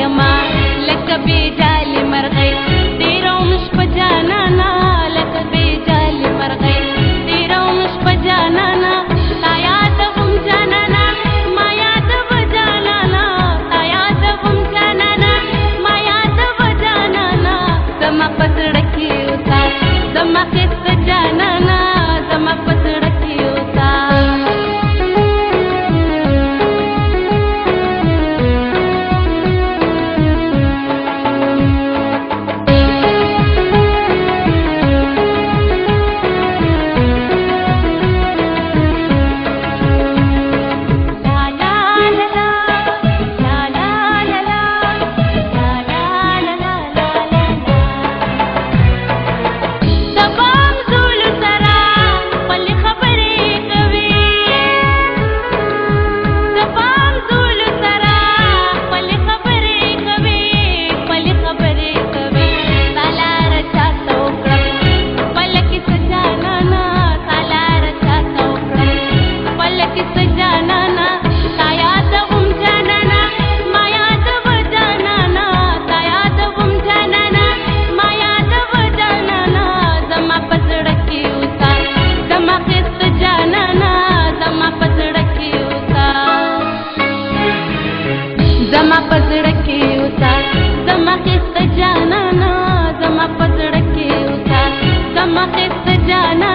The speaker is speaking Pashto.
يما لك بجالي مرغي ديرو مش بجانانا لك بجالي مرغي ديرو مش بجانانا تاياتهم جانانا ما ياتب جانانا تاياتهم جانانا ما ياتب جانانا زما پسڑکی ہوتا زما قص جانانا زما پسڑکی ہوتا زما پزړکی اوسه زما قصه جانانا زما پزړکی اوسه زما قصه جانانا